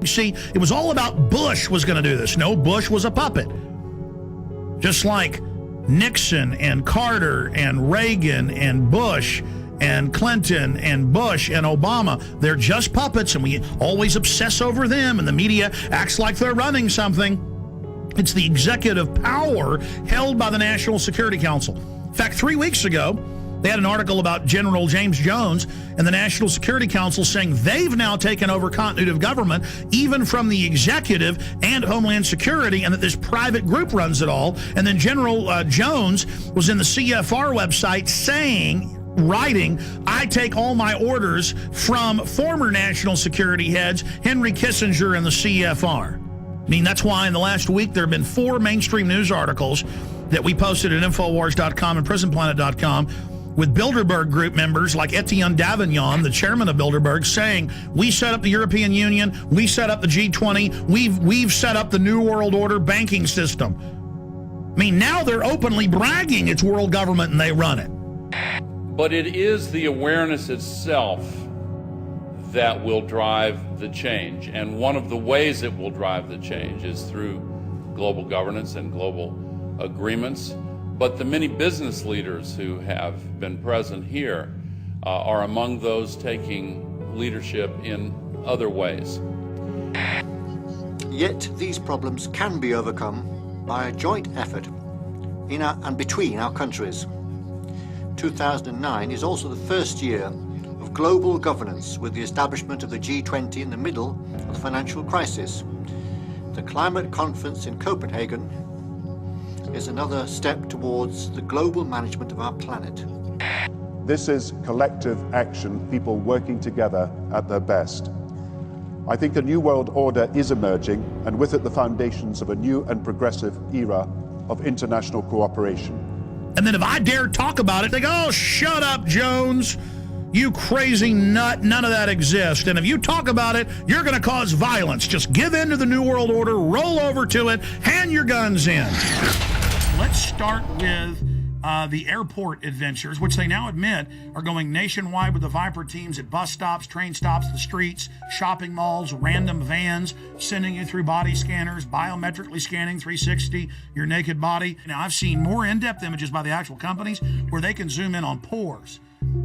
You see, it was all about Bush was going to do this. No, Bush was a puppet. Just like Nixon and Carter and Reagan and Bush and Clinton and Bush and Obama, they're just puppets, and we always obsess over them, and the media acts like they're running something. It's the executive power held by the National Security Council. In fact, 3 weeks ago, they had an article about General James Jones and the National Security Council saying they've now taken over continuity of government, even from the executive and Homeland Security, and that this private group runs it all. And then General Jones was in the CFR website writing, I take all my orders from former national security heads, Henry Kissinger and the CFR. I mean, that's why in the last week there have been 4 mainstream news articles that we posted at Infowars.com and PrisonPlanet.com with Bilderberg group members like Etienne Davignon, the chairman of Bilderberg, saying, we set up the European Union, we set up the G20, we've set up the New World Order banking system. I mean, now they're openly bragging it's world government and they run it. But it is the awareness itself that will drive the change. And one of the ways it will drive the change is through global governance and global agreements. But the many business leaders who have been present here are among those taking leadership in other ways. Yet these problems can be overcome by a joint effort in and between our countries. 2009 is also the first year of global governance, with the establishment of the G20 in the middle of the financial crisis. The climate conference in Copenhagen is another step towards the global management of our planet. This is collective action, people working together at their best. I think a new world order is emerging, and with it the foundations of a new and progressive era of international cooperation. And then if I dare talk about it, they go, oh, shut up, Jones. You crazy nut, none of that exists. And if you talk about it, you're going to cause violence. Just give in to the New World Order, roll over to it, hand your guns in. Let's start with the airport adventures, which they now admit are going nationwide with the Viper teams at bus stops, train stops, the streets, shopping malls, random vans, sending you through body scanners, biometrically scanning 360 your naked body. Now, I've seen more in-depth images by the actual companies where they can zoom in on pores.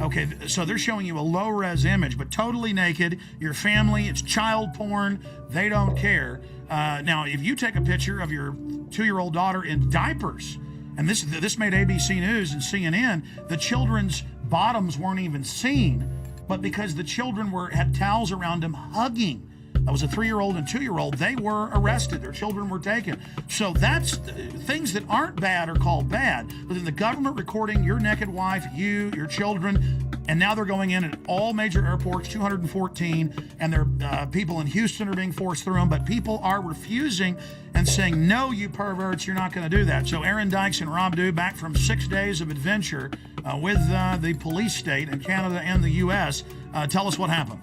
Okay, so they're showing you a low-res image, but totally naked, your family, it's child porn, they don't care. Now, if you take a picture of your 2-year-old daughter in diapers, and this made ABC News and CNN, the children's bottoms weren't even seen, but because the children had towels around them hugging. That was a 3-year-old and 2-year-old. They were arrested. Their children were taken. So that's things that aren't bad are called bad. But then the government recording your naked wife, you, your children, and now they're going in at all major airports, 214, and their people in Houston are being forced through them, but people are refusing and saying, no, you perverts, you're not going to do that. So Aaron Dykes and Rob Dew, back from 6 days of adventure with the police state in Canada and the U.S., tell us what happened.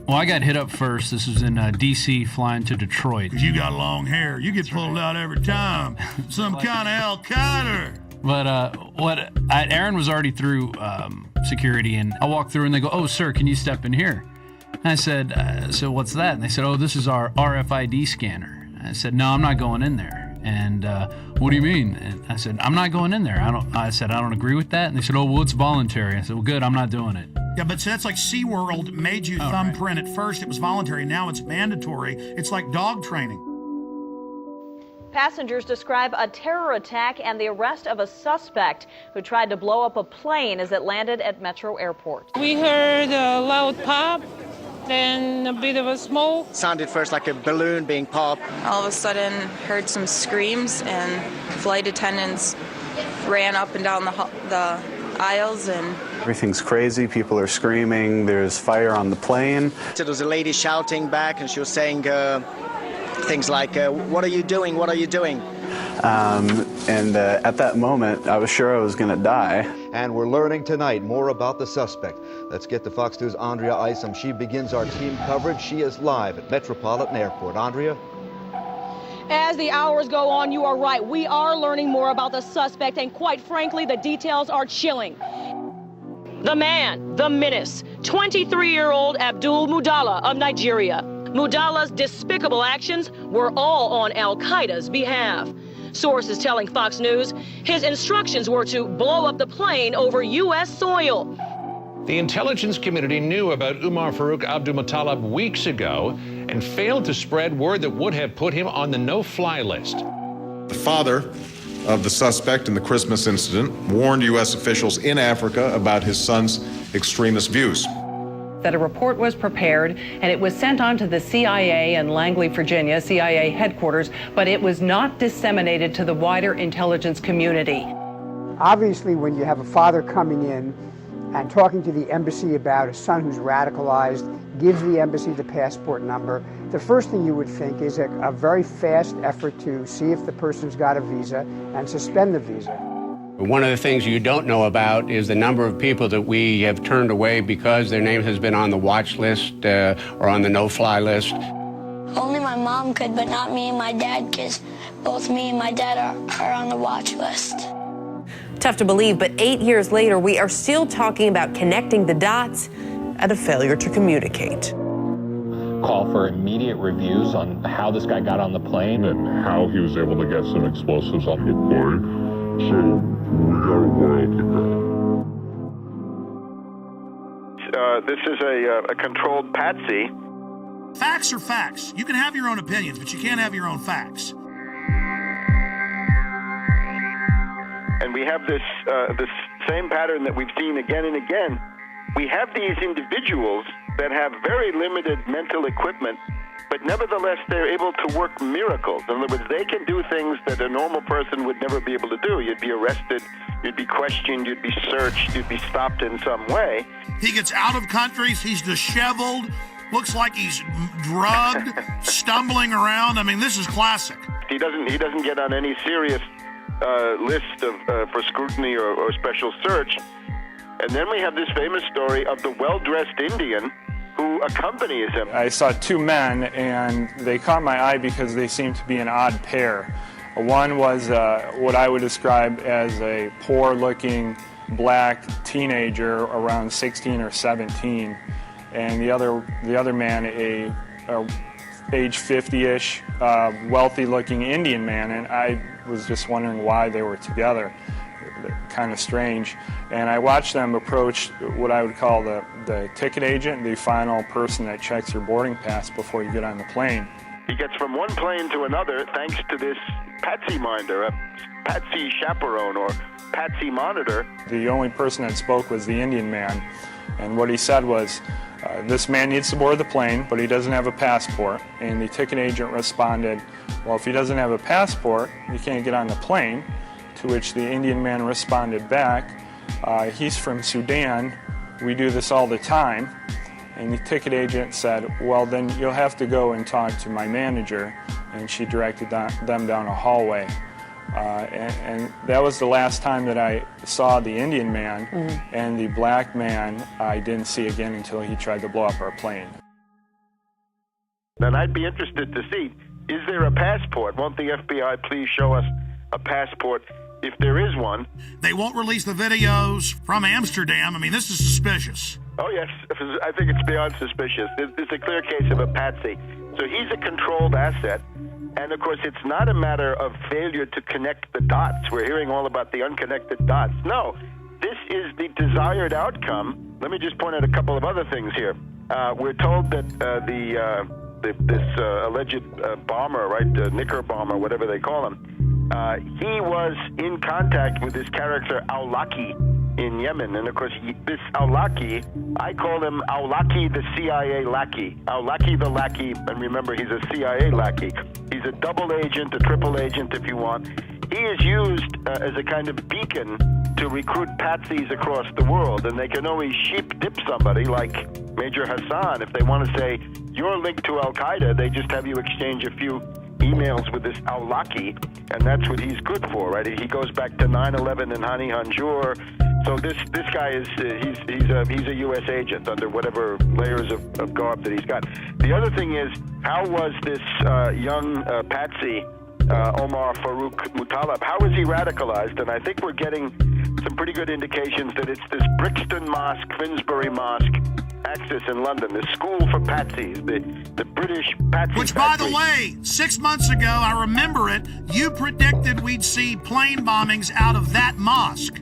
Well, I got hit up first. This was in D.C. flying to Detroit. Because you got long hair. You get pulled out every time. Some kind of Al-Qaeda. But Aaron was already through security, and I walked through, and they go, oh, sir, can you step in here? And I said, so what's that? And they said, oh, this is our RFID scanner. And I said, no, I'm not going in there. And what do you mean? And I said, I'm not going in there. I said, I don't agree with that. And they said, oh, well, it's voluntary. I said, well, good, I'm not doing it. Yeah, but so that's like SeaWorld made you thumbprint. At first it was voluntary, now it's mandatory. It's like dog training. Passengers describe a terror attack and the arrest of a suspect who tried to blow up a plane as it landed at Metro Airport. We heard a loud pop, then a bit of a smoke. Sounded first like a balloon being popped. All of a sudden heard some screams, and flight attendants ran up and down the aisles, and everything's crazy. People are screaming. There's fire on the plane. So there was a lady shouting back, and she was saying things like, what are you doing? What are you doing? And at that moment, I was sure I was going to die. And we're learning tonight more about the suspect. Let's get to Fox News' Andrea Isom. She begins our team coverage. She is live at Metropolitan Airport. Andrea? As the hours go on, you are right. We are learning more about the suspect, and quite frankly, the details are chilling. The man, the menace, 23-year-old Abdul Mudala of Nigeria. Mudallah's despicable actions were all on al-Qaeda's behalf. Sources telling Fox News his instructions were to blow up the plane over U.S. soil. The intelligence community knew about Umar Farouk Abdulmutallab weeks ago and failed to spread word that would have put him on the no-fly list. The father of the suspect in the Christmas incident warned U.S. officials in Africa about his son's extremist views. That a report was prepared and it was sent on to the CIA in Langley, Virginia, CIA headquarters, but it was not disseminated to the wider intelligence community. Obviously, when you have a father coming in and talking to the embassy about a son who's radicalized, gives the embassy the passport number, the first thing you would think is a very fast effort to see if the person's got a visa and suspend the visa. One of the things you don't know about is the number of people that we have turned away because their name has been on the watch list or on the no-fly list. Only my mom could, but not me and my dad, because both me and my dad are on the watch list. Tough to believe, but 8 years later, we are still talking about connecting the dots and a failure to communicate. Call for immediate reviews on how this guy got on the plane and how he was able to get some explosives on the plane. So we got a while to go. This is a controlled patsy. Facts are facts. You can have your own opinions, but you can't have your own facts. And we have this same pattern that we've seen again and again. We have these individuals that have very limited mental equipment, but nevertheless they're able to work miracles. In other words, they can do things that a normal person would never be able to do. You'd be arrested, you'd be questioned, you'd be searched, you'd be stopped in some way. He gets out of countries, he's disheveled, looks like he's drugged, stumbling around. I mean, this is classic. He doesn't get on any serious list of for scrutiny or special search. And then we have this famous story of the well-dressed Indian who accompanies him. I saw two men, and they caught my eye because they seemed to be an odd pair. One was what I would describe as a poor-looking black teenager around 16 or 17, and the other man, a age 50-ish, wealthy-looking Indian man, and I was just wondering why they were together. Kind of strange. And I watched them approach what I would call the ticket agent, the final person that checks your boarding pass before you get on the plane. He gets from one plane to another thanks to this patsy minder, a patsy chaperone or patsy monitor. The only person that spoke was the Indian man, and what he said was, this man needs to board the plane, but he doesn't have a passport. And the ticket agent responded, well, if he doesn't have a passport, he can't get on the plane. To which the Indian man responded back, he's from Sudan, we do this all the time. And the ticket agent said, well, then you'll have to go and talk to my manager. And she directed them down a hallway. And that was the last time that I saw the Indian man, and the black man I didn't see again until he tried to blow up our plane. Then I'd be interested to see, is there a passport? Won't the FBI please show us a passport if there is one? They won't release the videos from Amsterdam. I mean, this is suspicious. Oh, yes. I think it's beyond suspicious. It's a clear case of a patsy. So he's a controlled asset. And, of course, it's not a matter of failure to connect the dots. We're hearing all about the unconnected dots. No, this is the desired outcome. Let me just point out a couple of other things here. We're told that this alleged bomber, right, Knicker bomber, whatever they call him, he was in contact with this character Awlaki in Yemen. And, of course, this Awlaki, I call him Awlaki the CIA lackey. Awlaki the lackey, and remember, he's a CIA lackey. He's a double agent, a triple agent, if you want. He is used as a kind of beacon to recruit patsies across the world, and they can always sheep dip somebody like Major Hassan. If they want to say, you're linked to Al-Qaeda, they just have you exchange a few emails with this Awlaki, and that's what he's good for, right? He goes back to 9/11 and Hani Hanjour. So this guy is he's a U.S. agent under whatever layers of garb that he's got. The other thing is, how was this young patsy Omar Farouk Mutallab, how is he radicalized? And I think we're getting some pretty good indications that it's this Brixton Mosque, Finsbury Mosque, Axis in London, the school for patsies, the British patsy Which, by the factory. way, 6 months ago, I remember it, you predicted we'd see plane bombings out of that mosque.